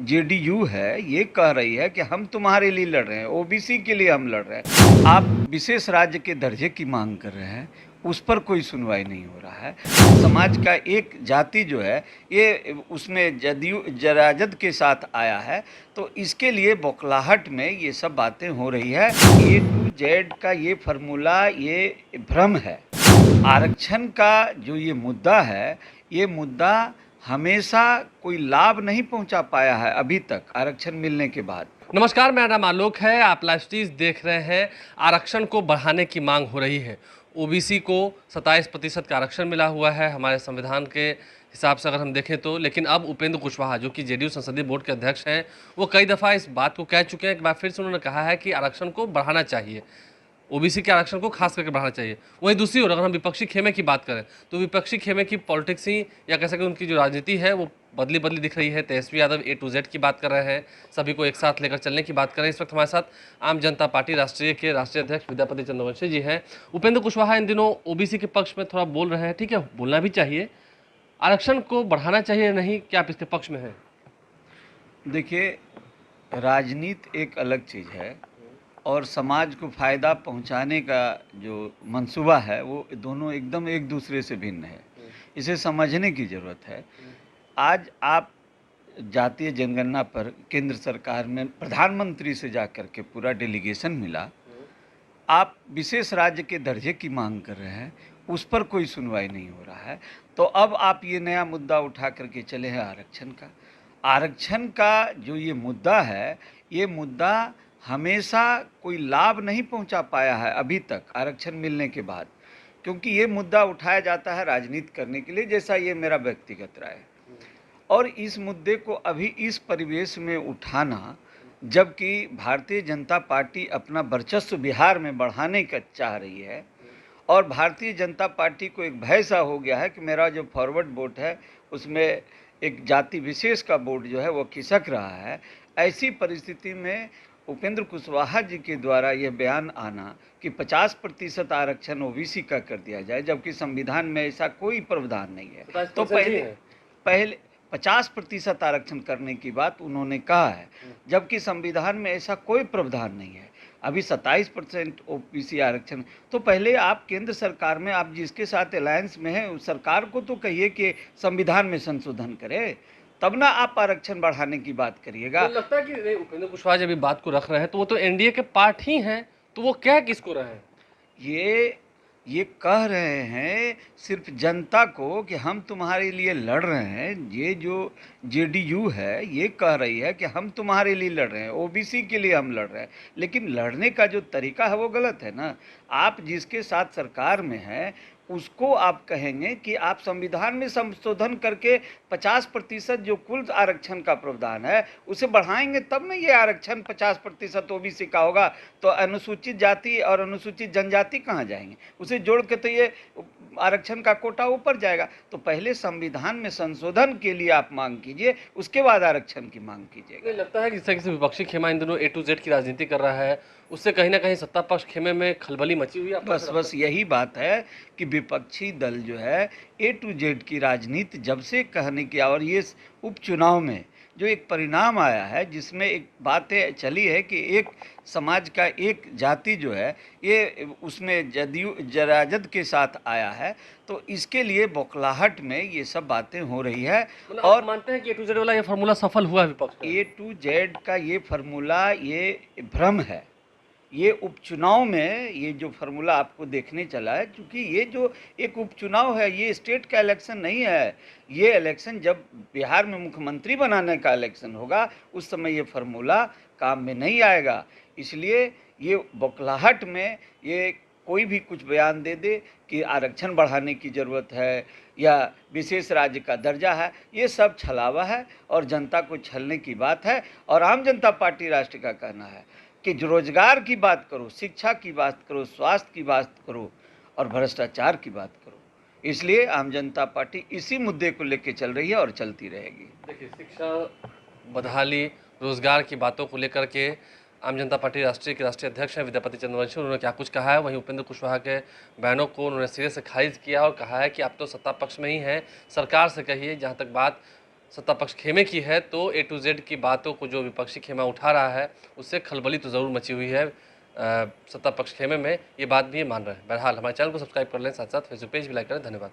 JDU है ये कह रही है कि हम तुम्हारे लिए लड़ रहे हैं, ओबीसी के लिए हम लड़ रहे हैं। आप विशेष राज्य के दर्जे की मांग कर रहे हैं, उस पर कोई सुनवाई नहीं हो रहा है। समाज का एक जाति जो है ये उसमें जदयू जराजद के साथ आया है, तो इसके लिए बौखलाहट में ये सब बातें हो रही है। ए टू जेड का ये फार्मूला ये भ्रम है। आरक्षण का जो ये मुद्दा है, ये मुद्दा हमेशा कोई लाभ नहीं पहुंचा पाया है अभी तक आरक्षण मिलने के बाद। नमस्कार, मेरा नाम आलोक है। आप लाइव स्ट्रीज देख रहे हैं। आरक्षण को बढ़ाने की मांग हो रही है। ओबीसी को 27% का आरक्षण मिला हुआ है हमारे संविधान के हिसाब से अगर हम देखें तो। लेकिन अब उपेंद्र कुशवाहा जो कि जेडीयू संसदीय बोर्ड के अध्यक्ष हैं, वो कई दफ़ा इस बात को कह चुके हैं। एक बार फिर से उन्होंने कहा है कि आरक्षण को बढ़ाना चाहिए, ओबीसी के आरक्षण को खास करके बढ़ाना चाहिए। वहीं दूसरी ओर अगर हम विपक्षी खेमे की बात करें तो विपक्षी खेमे की पॉलिटिक्स ही या कह सकें उनकी जो राजनीति है वो बदली बदली दिख रही है। तेजस्वी यादव ए टू जेड की बात कर रहे हैं, सभी को एक साथ लेकर चलने की बात कर रहे हैं। इस वक्त हमारे साथ आम जनता पार्टी राष्ट्रीय के राष्ट्रीय अध्यक्ष विद्यापति चंद्रवंशी जी हैं। उपेंद्र कुशवाहा इन दिनों ओबीसी के पक्ष में थोड़ा बोल रहे हैं, ठीक है, बोलना भी चाहिए। आरक्षण को बढ़ाना चाहिए या नहीं, क्या आप इसके पक्ष में हैं? देखिए, राजनीति एक अलग चीज़ है और समाज को फ़ायदा पहुंचाने का जो मंसूबा है वो दोनों एकदम एक दूसरे से भिन्न है। इसे समझने की ज़रूरत है। आज आप जातीय जनगणना पर केंद्र सरकार में प्रधानमंत्री से जाकर के पूरा डेलीगेशन मिला। आप विशेष राज्य के दर्जे की मांग कर रहे हैं, उस पर कोई सुनवाई नहीं हो रहा है। तो अब आप ये नया मुद्दा उठा करके चले हैं आरक्षण का। आरक्षण का जो ये मुद्दा है, ये मुद्दा हमेशा कोई लाभ नहीं पहुंचा पाया है अभी तक आरक्षण मिलने के बाद, क्योंकि ये मुद्दा उठाया जाता है राजनीति करने के लिए, जैसा ये मेरा व्यक्तिगत राय है। और इस मुद्दे को अभी इस परिवेश में उठाना, जबकि भारतीय जनता पार्टी अपना वर्चस्व बिहार में बढ़ाने का चाह रही है और भारतीय जनता पार्टी को एक भय सा हो गया है कि मेरा जो फॉरवर्ड वोट है उसमें एक जाति विशेष का वोट जो है वो खिसक रहा है। ऐसी परिस्थिति में उपेंद्र कुशवाहा जी के द्वारा यह बयान आना कि 50% आरक्षण ओबीसी का कर दिया जाए, जबकि संविधान में ऐसा कोई प्रावधान नहीं है। तो पहले 50% आरक्षण करने की बात उन्होंने कहा है, जबकि संविधान में ऐसा कोई प्रावधान नहीं है। अभी 27% ओबीसी आरक्षण। तो पहले आप केंद्र सरकार में, आप जिसके साथ अलायंस में हैं, उस सरकार को तो कहिए कि संविधान में संशोधन करे, तब ना आप आरक्षण बढ़ाने की बात करिएगा। तो लगता है कि उपेंद्र कुशवाहा जब बात को रख रहे हैं तो वो तो एनडीए के पार्ट ही हैं, तो वो क्या किसको रहे हैं? ये कह रहे हैं सिर्फ जनता को कि हम तुम्हारे लिए लड़ रहे हैं। ये जो जेडीयू है ये कह रही है कि हम तुम्हारे लिए लड़ रहे हैं, ओबीसी के लिए हम लड़ रहे हैं। लेकिन लड़ने का जो तरीका है वो गलत है ना। आप जिसके साथ सरकार में हैं उसको आप कहेंगे कि आप संविधान में संशोधन करके 50% जो कुल आरक्षण का प्रावधान है उसे बढ़ाएंगे, तब ना ये आरक्षण 50% ओबीसी का होगा। तो अनुसूचित जाति और अनुसूचित जनजाति कहाँ जाएंगे? उसे जोड़ के तो ये आरक्षण का कोटा ऊपर जाएगा। तो पहले संविधान में संशोधन के लिए आप मांग कीजिए, उसके बाद आरक्षण की मांग कीजिएगा। लगता है कि जिस तरह से विपक्षी खेमा इन दिनों ए टू जेड की राजनीति कर रहा है, उससे कहीं ना कहीं सत्ता पक्ष खेमे में खलबली मची हुई है। बस यही बात है कि विपक्षी दल जो है ए टू जेड की राजनीति जब से कहने की, और ये उपचुनाव में जो एक परिणाम आया है जिसमें एक बातें चली है कि एक समाज का एक जाति जो है ये उसमें जदयू जराजद के साथ आया है, तो इसके लिए बौखलाहट में ये सब बातें हो रही है। और मानते हैं कि ए टू जेड वाला ये फार्मूला सफल हुआ है विपक्ष का? ए टू जेड का ये फार्मूला ये भ्रम है। ये उपचुनाव में ये जो फार्मूला आपको देखने चला है, क्योंकि ये जो एक उपचुनाव है ये स्टेट का इलेक्शन नहीं है। ये इलेक्शन जब बिहार में मुख्यमंत्री बनाने का इलेक्शन होगा उस समय ये फार्मूला काम में नहीं आएगा। इसलिए ये बौखलाहट में ये कोई भी कुछ बयान दे दे कि आरक्षण बढ़ाने की ज़रूरत है या विशेष राज्य का दर्जा है, ये सब छलावा है और जनता को छलने की बात है। और आम जनता पार्टी राष्ट्र का कहना है कि जो रोजगार की बात करो, शिक्षा की बात करो, स्वास्थ्य की बात करो और भ्रष्टाचार की बात करो। इसलिए आम जनता पार्टी इसी मुद्दे को लेकर चल रही है और चलती रहेगी। देखिए, शिक्षा, बदहाली, रोजगार की बातों को लेकर के आम जनता पार्टी राष्ट्रीय के राष्ट्रीय अध्यक्ष हैं विद्यापति चंद्रवंशी, उन्होंने क्या कुछ कहा है। वहीं उपेंद्र कुशवाहा के बयानों को उन्होंने सिरे से खारिज किया और कहा है कि आप तो सत्ता पक्ष में ही हैं, सरकार से कहिए। जहाँ तक बात सत्ता पक्ष खेमे की है, तो ए टू जेड की बातों को जो विपक्षी खेमा उठा रहा है उससे खलबली तो ज़रूर मची हुई है सत्ता पक्ष खेमे में, ये बात भी ये मान रहे हैं। बहरहाल हमारे चैनल को सब्सक्राइब कर लें, साथ साथ फेसबुक पेज भी लाइक करें। धन्यवाद।